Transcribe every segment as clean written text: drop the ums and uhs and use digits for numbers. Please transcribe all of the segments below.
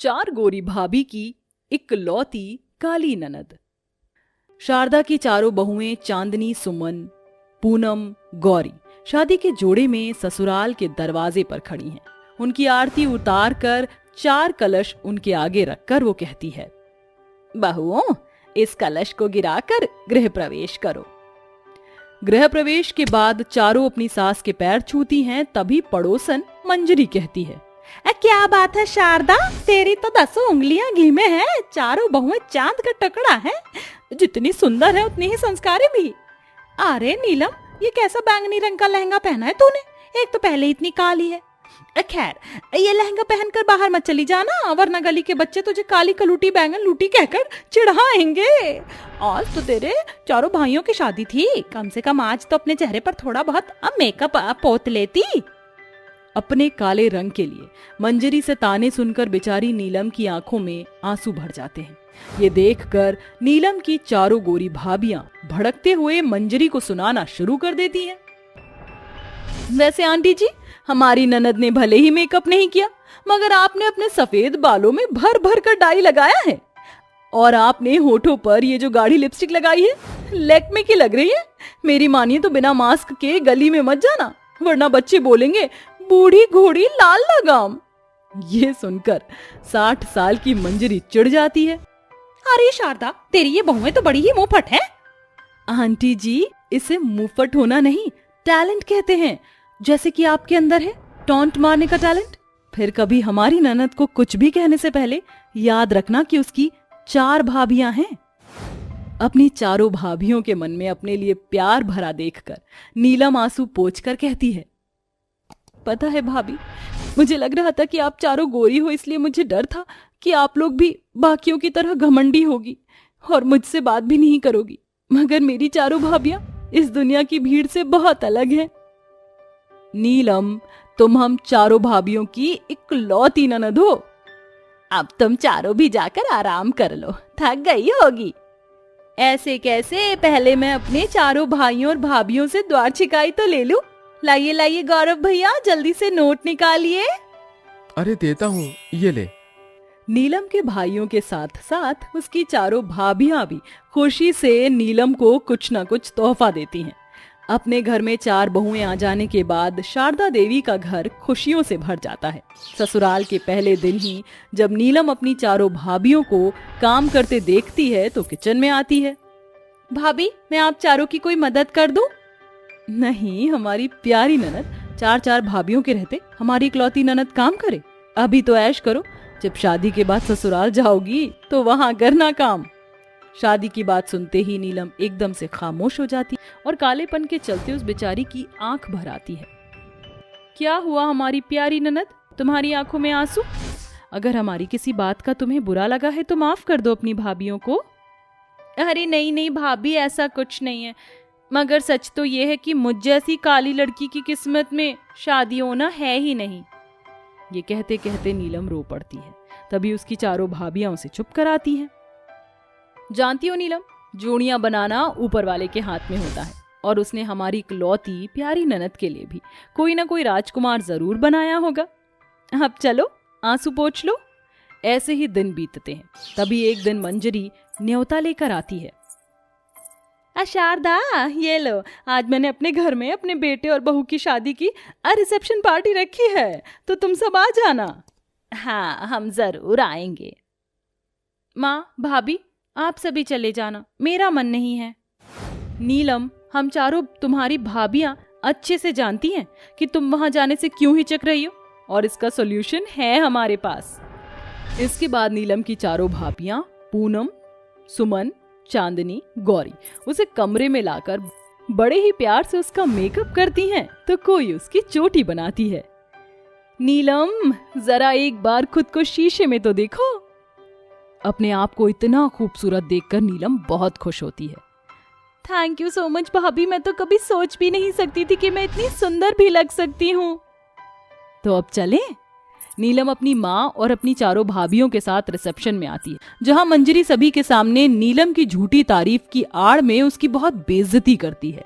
चार गोरी भाभी की इकलौती काली ननद। शारदा की चारों बहुएं चांदनी, सुमन, पूनम, गौरी शादी के जोड़े में ससुराल के दरवाजे पर खड़ी हैं। उनकी आरती उतार कर चार कलश उनके आगे रखकर वो कहती है, बहुओं, इस कलश को गिराकर गृह प्रवेश करो। गृह प्रवेश के बाद चारों अपनी सास के पैर छूती हैं। तभी पड़ोसन मंजरी कहती है, क्या बात है शारदा, तेरी तो 10 उंगलियां घी में है, चारों बहुएं चांद का टुकड़ा है, जितनी सुंदर है उतनी ही संस्कारी भी। अरे नीलम, ये कैसा बैंगनी रंग का लहंगा पहना है तूने, एक तो पहले इतनी काली है। खैर, ये लहंगा पहनकर बाहर मत चली जाना, वरना गली के बच्चे तुझे काली कलूटी बैंगन लूटी कहकर चिढ़ाएंगे। आज तो तेरे चारों भाइयों की शादी थी, कम से कम आज तो अपने चेहरे पर थोड़ा बहुत मेकअप पोत लेती। अपने काले रंग के लिए मंजरी से ताने सुनकर बेचारी नीलम की आंखों में आंसू भर जाते हैं। ये देखकर नीलम की चारों गोरी भाभियां भड़कते हुए मंजरी को सुनाना शुरू कर देती हैं। वैसे आंटी जी, हमारी ननद ने भले ही मेकअप नहीं किया, मगर आपने अपने सफेद बालों में भर भर कर डाई लगाया है, और आपने होठों पर ये जो गाढ़ी लिपस्टिक लगाई है, लैक्मे की लग रही है। मेरी मानिए तो बिना मास्क के गली में मत जाना, वरना बच्चे बोलेंगे बूढ़ी घोड़ी लाल लगाम। ये सुनकर 60 साल की मंजरी चिढ़ जाती है। अरे शारदा, तेरी ये बहुएं तो बड़ी ही मुंहफट है। आंटी जी, इसे मुंहफट होना नहीं, टैलेंट कहते हैं, जैसे कि आपके अंदर है टॉन्ट मारने का टैलेंट। फिर कभी हमारी ननद को कुछ भी कहने से पहले याद रखना कि उसकी 4 भाभियां हैं। अपनी चारों भाभियों के मन में अपने लिए प्यार भरा देखकर नीलम आंसू पोंछकर कहती है, पता है भाभी, मुझे लग रहा था कि आप चारों गोरी हो, इसलिए मुझे डर था कि आप लोग भी बाकियों की तरह घमंडी होगी और मुझसे बात भी नहीं करोगी, मगर मेरी चारों भाभियां इस दुनिया की भीड़ से बहुत अलग हैं। नीलम, तुम हम चारों भाभियों की इकलौती ननद हो। अब तुम चारों भी जाकर आराम कर लो, थक गई होगी। ऐसे कैसे, पहले मैं अपने चारों भाइयों और भाभियों से द्वार छिकाई तो ले लूं। लाइए लाइए गौरव भैया, जल्दी से नोट निकालिए। अरे देता हूँ, ये ले। नीलम के भाइयों के साथ साथ उसकी चारों भाभियां भी खुशी से नीलम को कुछ न कुछ तोहफा देती हैं। अपने घर में 4 बहुएं आ जाने के बाद शारदा देवी का घर खुशियों से भर जाता है। ससुराल के पहले दिन ही जब नीलम अपनी चारों भाभियों को काम करते देखती है तो किचन में आती है। भाभी, मैं आप चारों की कोई मदद कर दूं? नहीं, हमारी प्यारी ननद, 4 भाभियों के रहते हमारी इकलौती ननद काम करे। अभी तो ऐश करो, जब शादी के बाद ससुराल जाओगी तो वहां करना काम। शादी की बात सुनते ही नीलम एकदम से खामोश हो जाती और कालेपन के चलते उस बेचारी की आंख भर आती है। क्या हुआ हमारी प्यारी ननद, तुम्हारी आंखों में आंसू? अगर हमारी किसी बात का तुम्हें बुरा लगा है तो माफ कर दो अपनी भाभियों को। अरे नहीं नहीं भाभी, ऐसा कुछ नहीं है, मगर सच तो ये है कि मुझ जैसी काली लड़की की किस्मत में शादी होना है ही नहीं। ये कहते कहते नीलम रो पड़ती है। तभी उसकी चारों भाभियां उसे चुप कराती हैं। जानती हो नीलम, जोड़ियां बनाना ऊपर वाले के हाथ में होता है, और उसने हमारी इकलौती प्यारी ननद के लिए भी कोई ना कोई राजकुमार जरूर बनाया होगा। अब चलो आंसू पोंछ लो। ऐसे ही दिन बीतते हैं। तभी एक दिन मंजरी न्योता लेकर आती है। शारदा, ये लो, आज मैंने अपने घर में अपने बेटे और बहू की शादी की रिसेप्शन पार्टी रखी है, तो तुम सब आ जाना। हाँ, हम जरूर आएंगे। माँ, भाभी, आप सभी चले जाना, मेरा मन नहीं है। नीलम, हम चारों तुम्हारी भाभियां अच्छे से जानती हैं कि तुम वहां जाने से क्यों हिचक रही हो, और इसका सॉल्यूशन है हमारे पास। इसके बाद नीलम की चारों भाभियां पूनम, सुमन, चांदनी, गौरी उसे कमरे में लाकर बड़े ही प्यार से उसका मेकअप करती हैं, तो कोई उसकी चोटी बनाती है। नीलम, जरा एक बार खुद को शीशे में तो देखो। अपने आप को इतना खूबसूरत देखकर नीलम बहुत खुश होती है। थैंक यू सो मच भाभी, मैं तो कभी सोच भी नहीं सकती थी कि मैं इतनी सुंदर भी लग सकती हूँ। तो अब चलें? नीलम अपनी माँ और अपनी चारों भाभियों के साथ रिसेप्शन में आती है, जहाँ मंजरी सभी के सामने नीलम की झूठी तारीफ की आड़ में उसकी बहुत बेइज्जती करती है।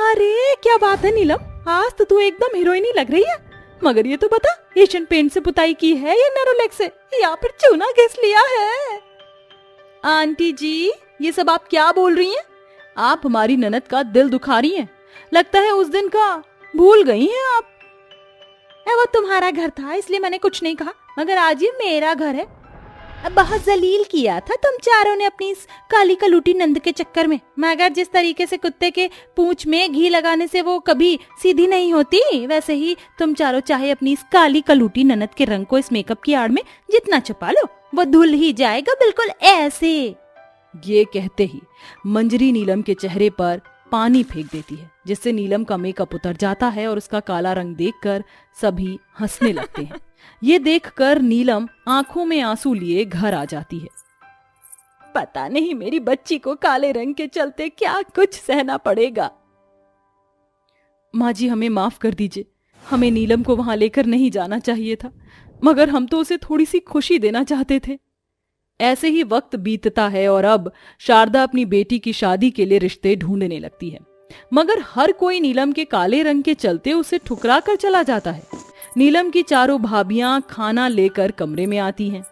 अरे क्या बात है नीलम, आज तो तू एकदम हीरोइनी लग रही है। मगर ये तो बता, एशियन पेंट से पुताई की है या नेरोलैक से, या फिर चूना घिस लिया है? आंटी जी, ये सब आप क्या बोल रही हैं? आप हमारी ननद का दिल दुखा रही हैं। लगता है उस दिन का भूल गई हैं आप। वो तुम्हारा घर था इसलिए मैंने कुछ नहीं कहा, मगर आज ये मेरा घर है। अब बहुत जलील किया था तुम चारों ने अपनी इस काली कलूटी नंद के चक्कर में, मगर जिस तरीके से कुत्ते के पूंछ में घी लगाने से वो कभी सीधी नहीं होती, वैसे ही तुम चारों चाहे अपनी इस काली कलूटी ननद के रंग को इस मेकअप की आड़ में जितना छुपा लो, वो धुल ही जाएगा बिल्कुल ऐसे। ये कहते ही मंजरी नीलम के चेहरे पर पानी फेंक देती है, जिससे नीलम का मेकअप उतर जाता है और उसका काला रंग देखकर सभी हंसने लगते हैं। ये देखकर नीलम आंखों में आंसू लिए घर आ जाती है। पता नहीं मेरी बच्ची को काले रंग के चलते क्या कुछ सहना पड़ेगा। माँ जी, हमें माफ कर दीजिए, हमें नीलम को वहां लेकर नहीं जाना चाहिए था, मगर हम तो उसे थोड़ी सी खुशी देना चाहते थे। ऐसे ही वक्त बीतता है और अब शारदा अपनी बेटी की शादी के लिए रिश्ते ढूंढने लगती है, मगर हर कोई नीलम के काले रंग के चलते उसे ठुकरा कर चला जाता है। नीलम की चारों भाभियां खाना लेकर कमरे में आती हैं।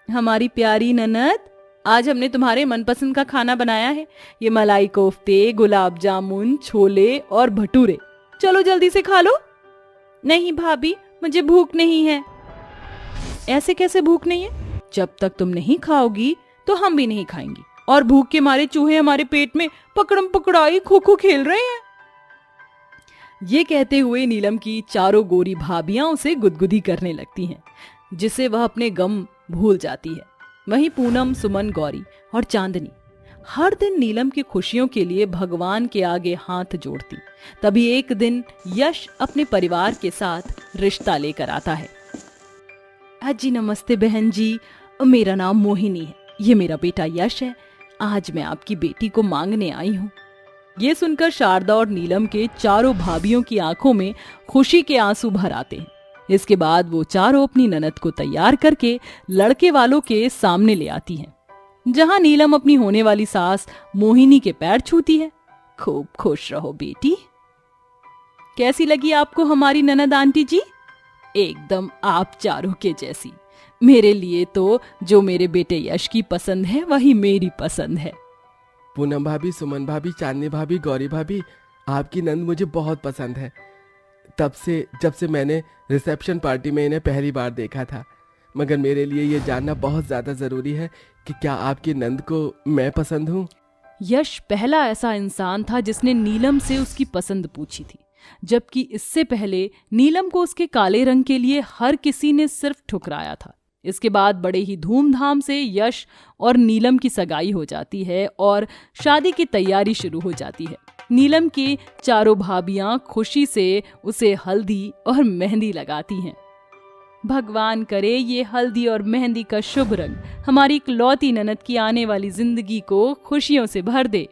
हमारी प्यारी ननद, आज हमने तुम्हारे मनपसंद का खाना बनाया है। ये मलाई कोफ्ते, गुलाब जामुन, छोले और भटूरे। चलो जल्दी से खा लो। नहीं भाभी, मुझे भूख नहीं है। ऐसे कैसे भूख नहीं है? जब तक तुम नहीं खाओगी तो हम भी नहीं खाएंगी, और भूख के मारे चूहे हमारे पेट में पकड़म पकड़ाई खो खो खेल रहे हैं। ये कहते हुए नीलम की चारों गोरी भाभियां उसे गुदगुदी करने लगती हैं, जिससे वह अपने गम भूल जाती है। वहीं पूनम, सुमन, गौरी और चांदनी हर दिन नीलम की खुशियों के लिए भगवान के आगे हाथ जोड़ती। तभी एक दिन यश अपने परिवार के साथ रिश्ता लेकर आता है। जी नमस्ते बहन जी, मेरा नाम मोहिनी है, ये मेरा बेटा यश है। आज मैं आपकी बेटी को मांगने आई हूँ। ये सुनकर शारदा और नीलम के चारों भाभियों की आंखों में खुशी के आंसू भर आते हैं। इसके बाद वो चारों अपनी ननद को तैयार करके लड़के वालों के सामने ले आती हैं, जहां नीलम अपनी होने वाली सास मोहिनी के पैर छूती है। खूब खुश रहो बेटी। कैसी लगी आपको हमारी ननद आंटी जी? एकदम आप चारों के जैसी। मेरे लिए तो जो मेरे बेटे यश की पसंद है वही मेरी पसंद है। पूनम भाभी, सुमन भाभी, चांदनी भाभी, गौरी भाभी, आपकी नंद मुझे बहुत पसंद है। जब से मैंने रिसेप्शन पार्टी में इन्हें पहली बार देखा था। मगर मेरे लिए ये जानना बहुत ज्यादा जरूरी है कि क्या आपकी नंद को मैं पसंद हूँ? यश पहला ऐसा इंसान था जिसने नीलम से उसकी पसंद पूछी थी, जबकि इससे पहले नीलम को उसके काले रंग के लिए हर किसी ने सिर्फ ठुकराया था। इसके बाद बड़े ही धूमधाम से यश और नीलम की सगाई हो जाती है और शादी की तैयारी शुरू हो जाती है। नीलम की चारों भाभियां खुशी से उसे हल्दी और मेहंदी लगाती हैं। भगवान करे ये हल्दी और मेहंदी का शुभ रंग हमारी इकलौती ननद की आने वाली जिंदगी को खुशियों से भर दे।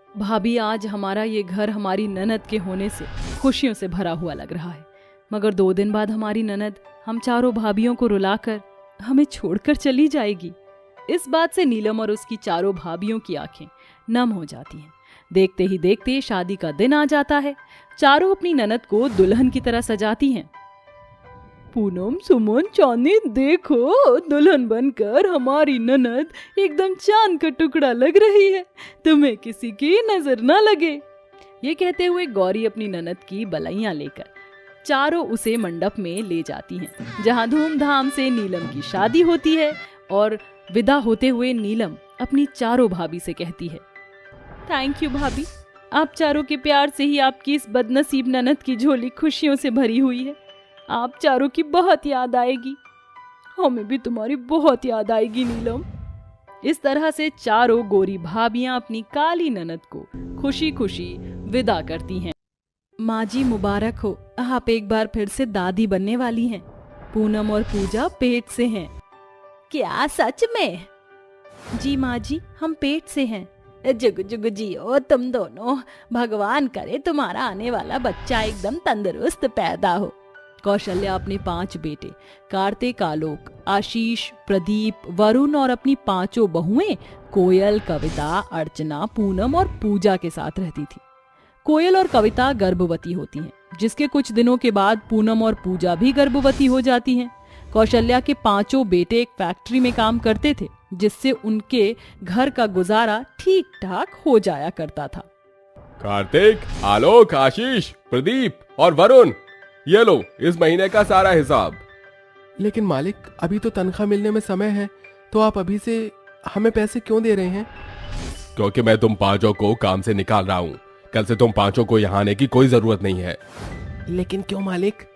भाभी, आज हमारा ये घर हमारी ननद के होने से खुशियों से भरा हुआ लग रहा है, मगर 2 दिन बाद हमारी ननद हम चारों भाभियों को रुलाकर हमें छोड़कर चली जाएगी। इस बात से नीलम और उसकी चारों भाभियों की आंखें नम हो जाती हैं। देखते ही देखते शादी का दिन आ जाता है। चारों अपनी ननद को दुल्हन की तरह सजाती हैं। पूनम, सुमन, चांदनी, देखो दुल्हन बनकर हमारी ननद एकदम चांद का टुकड़ा लग रही है, तुम्हें किसी की नजर ना लगे। ये कहते हुए गौरी अपनी ननद की बलैया लेकर चारों उसे मंडप में ले जाती हैं, जहां धूमधाम से नीलम की शादी होती है। और विदा होते हुए नीलम अपनी चारों भाभी से कहती है, थैंक यू भाभी, आप चारों के प्यार से ही आपकी इस बदनसीब ननद की झोली खुशियों से भरी हुई है। आप चारों की बहुत याद आएगी, हमें भी तुम्हारी बहुत याद आएगी नीलम। इस तरह से चारों गोरी भाभियां अपनी काली ननद को खुशी खुशी विदा करती हैं। माँ जी मुबारक हो, आप एक बार फिर से दादी बनने वाली हैं। पूनम और पूजा पेट से हैं। क्या सच में? जी माँ जी, हम पेट से हैं। जुग जुग जियो तुम दोनों, भगवान करे तुम्हारा आने वाला बच्चा एकदम तंदुरुस्त पैदा हो। कौशल्या अपने 5 बेटे कार्तिक, आलोक, आशीष, प्रदीप, वरुण और अपनी 5 बहुएं कोयल, कविता, अर्चना, पूनम और पूजा के साथ रहती थी। कोयल और कविता गर्भवती होती हैं, जिसके कुछ दिनों के बाद पूनम और पूजा भी गर्भवती हो जाती हैं। कौशल्या के पांचों बेटे एक फैक्ट्री में काम करते थे, जिससे उनके घर का गुजारा ठीक ठाक हो जाया करता था। कार्तिक, आलोक, आशीष, प्रदीप और वरुण, ये लो इस महीने का सारा हिसाब। लेकिन मालिक, अभी तो तनख्वाह मिलने में समय है, तो आप अभी से हमें पैसे क्यों दे रहे हैं? क्योंकि मैं तुम पांचों को काम से निकाल रहा हूँ। कल से तुम पांचों को यहाँ आने की कोई जरूरत नहीं है। लेकिन क्यों मालिक?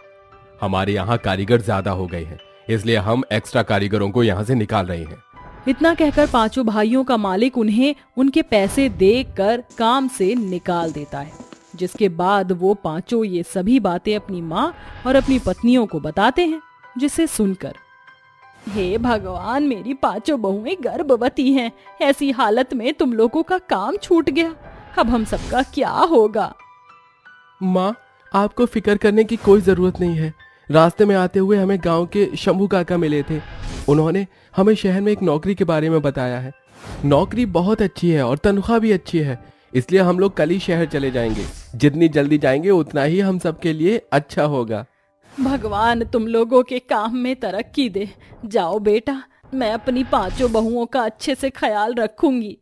हमारे यहाँ कारीगर ज्यादा हो गए हैं, इसलिए हम एक्स्ट्रा कारीगरों को यहाँ से निकाल रहे हैं। इतना कहकर पांचों भाइयों का मालिक उन्हें उनके पैसे देकर काम से निकाल देता है, जिसके बाद वो पांचों ये सभी बातें अपनी माँ और अपनी पत्नियों को बताते हैं, जिसे सुनकर हे भगवान, मेरी पांचों बहुएं गर्भवती हैं। ऐसी हालत में तुम लोगों का काम छूट गया, अब हम सबका क्या होगा? माँ, आपको फिक्र करने की कोई जरूरत नहीं है। रास्ते में आते हुए हमें गांव के शंभू काका मिले थे। उन्होंने हमें शहर में एक नौकरी के बारे में बताया है। नौकरी बहुत अच्छी है और तनख्वाह भी अच्छी है, इसलिए हम लोग कल ही शहर चले जाएंगे। जितनी जल्दी जाएंगे उतना ही हम सबके लिए अच्छा होगा। भगवान तुम लोगों के काम में तरक्की दे। जाओ बेटा, मैं अपनी पांचों बहुओं का अच्छे से ख्याल रखूंगी।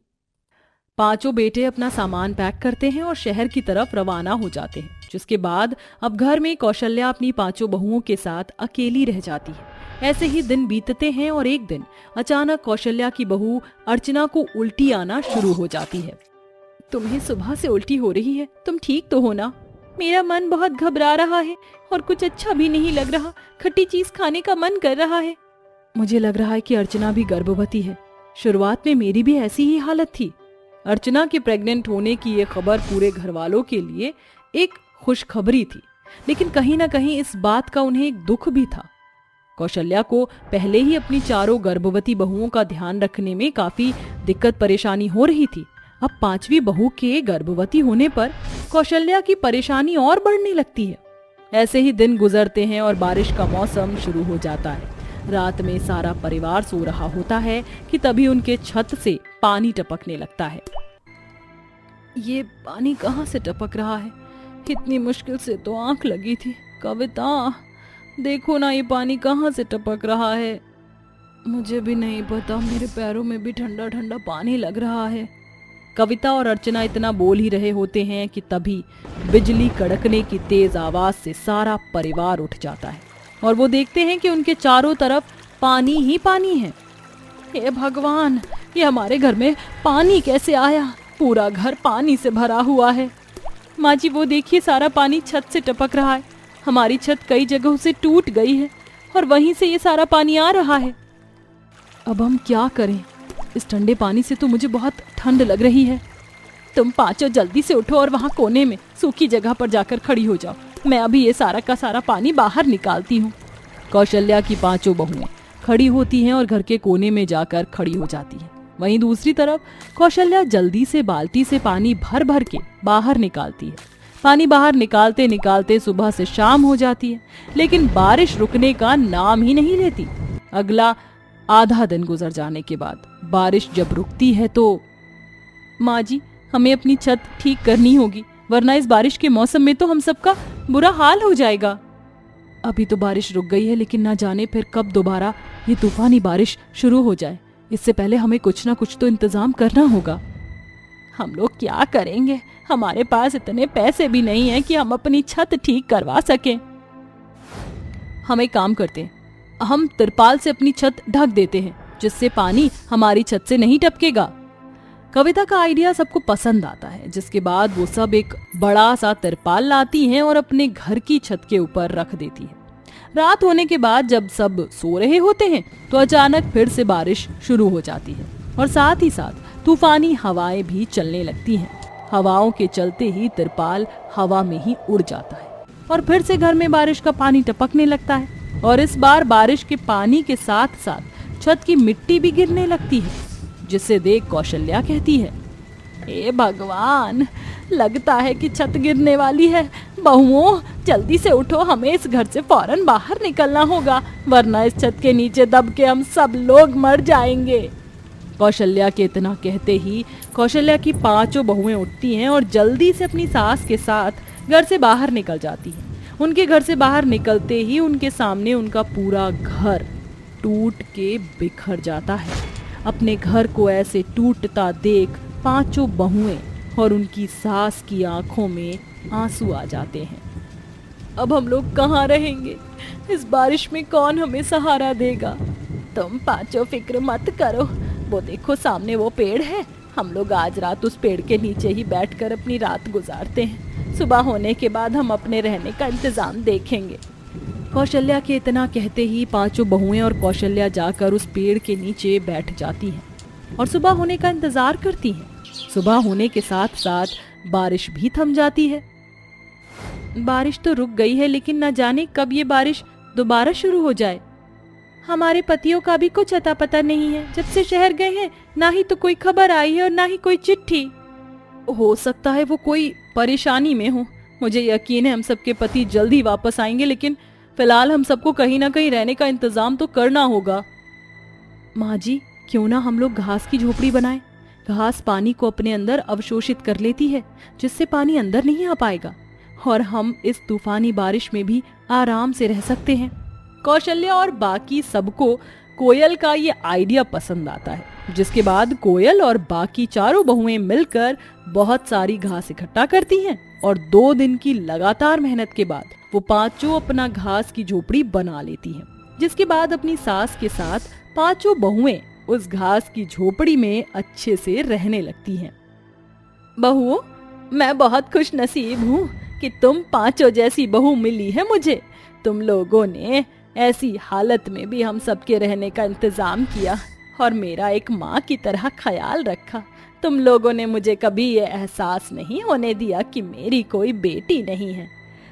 पांचों बेटे अपना सामान पैक करते हैं और शहर की तरफ रवाना हो जाते हैं, जिसके बाद अब घर में कौशल्या अपनी पांचों बहुओं के साथ अकेली रह जाती है। ऐसे ही दिन बीतते हैं और एक दिन अचानक कौशल्या की बहू अर्चना को उल्टी आना शुरू हो जाती है। तुम्हें सुबह से उल्टी हो रही है, तुम ठीक तो हो ना? मेरा मन बहुत घबरा रहा है और कुछ अच्छा भी नहीं लग रहा। खट्टी चीज खाने का मन कर रहा है। मुझे लग रहा है कि अर्चना भी गर्भवती है। शुरुआत में मेरी भी ऐसी ही हालत थी। अर्चना के प्रेग्नेंट होने की ये खबर पूरे घर वालों के लिए एक खुशखबरी थी, लेकिन कहीं ना कहीं इस बात का उन्हें एक दुख भी था। कौशल्या को पहले ही अपनी चारों गर्भवती बहुओं का ध्यान रखने में काफी दिक्कत परेशानी हो रही थी। अब पांचवी बहू के गर्भवती होने पर कौशल्या की परेशानी और बढ़ने लगती है। ऐसे ही दिन गुजरते हैं और बारिश का मौसम शुरू हो जाता है। रात में सारा परिवार सो रहा होता है कि तभी उनके छत से पानी टपकने लगता है। ये पानी कहाँ से टपक रहा है? इतनी मुश्किल से तो आंख लगी थी। कविता, देखो ना, ये पानी कहाँ से टपक रहा है? मुझे भी नहीं पता, मेरे पैरों में भी ठंडा ठंडा पानी लग रहा है। कविता और अर्चना इतना बोल ही रहे होते हैं कि तभी बिजली कड़कने की तेज आवाज से सारा परिवार उठ जाता है और वो देखते हैं कि उनके चारों तरफ पानी ही पानी है। हे भगवान, ये हमारे घर में पानी कैसे आया? पूरा घर पानी से भरा हुआ है। माँ जी, वो देखिए, सारा पानी छत से टपक रहा है। हमारी छत कई जगहों से टूट गई है और वहीं से ये सारा पानी आ रहा है। अब हम क्या करें? इस ठंडे पानी से तो मुझे बहुत ठंड लग रही है। तुम पांचों जल्दी से उठो और वहाँ कोने में सूखी जगह पर जाकर खड़ी हो जाओ। मैं अभी ये सारा का सारा पानी बाहर निकालती हूँ। कौशल्या की पांचों बहुएं खड़ी होती हैं और घर के कोने में जाकर खड़ी हो जाती हैं। वहीं दूसरी तरफ कौशल्या जल्दी से बाल्टी से पानी भर भर के बाहर निकालती है। पानी बाहर निकालते निकालते सुबह से शाम हो जाती है, लेकिन बारिश रुकने का नाम ही नहीं लेती। अगला आधा दिन गुजर जाने के बाद बारिश जब रुकती है तो माँ जी, हमें अपनी छत ठीक करनी होगी, वरना इस बारिश के मौसम में तो हम सबका बुरा हाल हो जाएगा। अभी तो बारिश रुक गई है, लेकिन ना जाने फिर कब दोबारा ये तूफानी बारिश शुरू हो जाए। इससे पहले हमें कुछ ना कुछ तो इंतजाम करना होगा। हम लोग क्या करेंगे? हमारे पास इतने पैसे भी नहीं हैं कि हम अपनी छत ठीक करवा सकें। हम एक काम करते हैं, हम तिरपाल से अपनी छत ढक देते हैं, जिससे पानी हमारी छत से नहीं टपकेगा। कविता का आइडिया सबको पसंद आता है, जिसके बाद वो सब एक बड़ा सा तिरपाल लाती हैं और अपने घर की छत के ऊपर रख देती है। रात होने के बाद जब सब सो रहे होते हैं तो अचानक फिर से बारिश शुरू हो जाती है और साथ ही साथ तूफानी हवाएं भी चलने लगती हैं। हवाओं के चलते ही तिरपाल हवा में ही उड़ जाता है और फिर से घर में बारिश का पानी टपकने लगता है और इस बार बारिश के पानी के साथ साथ छत की मिट्टी भी गिरने लगती है, जिसे देख कौशल्या कहती है, हे भगवान, लगता है कि छत गिरने वाली है। बहुओं, जल्दी से उठो, हमें इस घर से फौरन बाहर निकलना होगा, वरना इस छत के नीचे दब के हम सब लोग मर जाएंगे। कौशल्या के इतना कहते ही कौशल्या की पांचों बहुएं उठती हैं और जल्दी से अपनी सास के साथ घर से बाहर निकल जाती हैं। उनके घर से बाहर निकलते ही उनके सामने उनका पूरा घर टूट के बिखर जाता है। अपने घर को ऐसे टूटता देख पांचों बहुएं और उनकी सास की आंखों में आंसू आ जाते हैं। अब हम लोग कहाँ रहेंगे? इस बारिश में कौन हमें सहारा देगा? तुम पांचों फिक्र मत करो, वो देखो सामने वो पेड़ है, हम लोग आज रात उस पेड़ के नीचे ही बैठकर अपनी रात गुजारते हैं। सुबह होने के बाद हम अपने रहने का इंतजाम देखेंगे। कौशल्या के इतना कहते ही पांचों बहुएं और कौशल्या जाकर उस पेड़ के नीचे बैठ जाती हैं और सुबह होने का इंतजार करती हैं। सुबह होने के साथ साथ बारिश भी थम जाती है। बारिश तो रुक गई है, लेकिन न जाने कब ये बारिश दोबारा शुरू हो जाए। हमारे पतियों का भी कुछ अता पता नहीं है। जब से शहर गए हैं ना ही तो कोई खबर आई है और ना ही कोई चिट्ठी। हो सकता है वो कोई परेशानी में हो। मुझे यकीन है हम सबके पति जल्दी वापस आएंगे, लेकिन फिलहाल हम सबको कहीं ना कहीं रहने का इंतजाम तो करना होगा। माँ जी, क्यों ना हम लोग घास की झोपड़ी बनाएं? घास पानी को अपने अंदर अवशोषित कर लेती है, जिससे पानी अंदर नहीं आ पाएगा और हम इस तूफानी बारिश में भी आराम से रह सकते हैं। कौशल्या और बाकी सबको कोयल का ये आइडिया पसंद आता है, जिसके बाद कोयल और बाकी चारों बहुएं मिलकर बहुत सारी घास इकट्ठा करती हैं और 2 दिन की लगातार मेहनत के बाद वो पांचों अपना घास की झोपड़ी बना लेती हैं। जिसके बाद अपनी सास के साथ पांचों बहुएं उस घास की झोपड़ी में अच्छे से रहने लगती हैं। बहुओं, मैं बहुत खुश नसीब हूँ कि तुम पांचों जैसी बहू मिली है मुझे। तुम लोगों ने ऐसी हालत में भी हम सबके रहने का इंतजाम किया और मेरा एक माँ की तरह ख्याल रखा। तुम लोगों ने मुझे कभी ये एहसास नहीं होने दिया कि मेरी कोई बेटी नहीं है।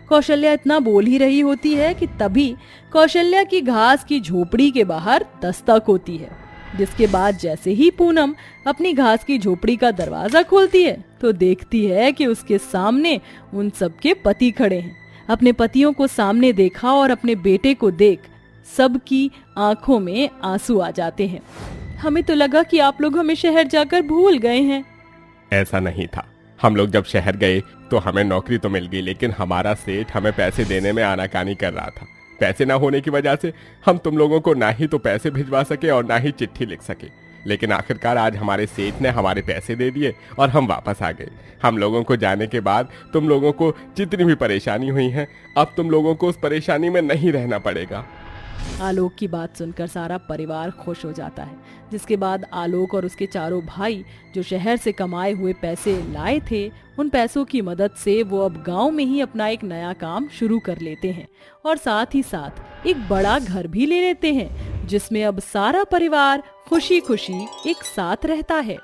कौशल्या इतना बोल ही रही होती है कि तभी कौशल्या की घास की झोपड़ी के बाहर दस्तक होती है। जिसके बाद जैसे ही पूनम अपनी घास की झोपड़ी का दरवाजा खोलती है तो देखती है कि उसके सामने उन सबके पति खड़े हैं। अपने पतियों को सामने देखा और अपने बेटे को देख सबकी आंखों में आंसू आ जाते हैं। हमें तो लगा कि आप लोग हमें शहर जाकर भूल गए हैं। ऐसा नहीं था। हम लोग जब शहर गए तो हमें नौकरी तो मिल गई, लेकिन हमारा सेठ हमें पैसे देने में आनाकानी कर रहा था। पैसे ना होने की वजह से हम तुम लोगों को ना ही तो पैसे भिजवा सके और ना ही चिट्ठी लिख सके। लेकिन आखिरकार आज हमारे सेठ ने हमारे पैसे दे दिए और हम वापस आ गए। हम लोगों को जाने के बाद तुम लोगों को जितनी भी परेशानी हुई है, अब तुम लोगों को उस परेशानी में नहीं रहना पड़ेगा। आलोक की बात सुनकर सारा परिवार खुश हो जाता है। जिसके बाद आलोक और उसके चारों भाई जो शहर से कमाए हुए पैसे लाए थे, उन पैसों की मदद से वो अब गांव में ही अपना एक नया काम शुरू कर लेते हैं और साथ ही साथ एक बड़ा घर भी ले लेते हैं, जिसमें अब सारा परिवार खुशी खुशी एक साथ रहता है।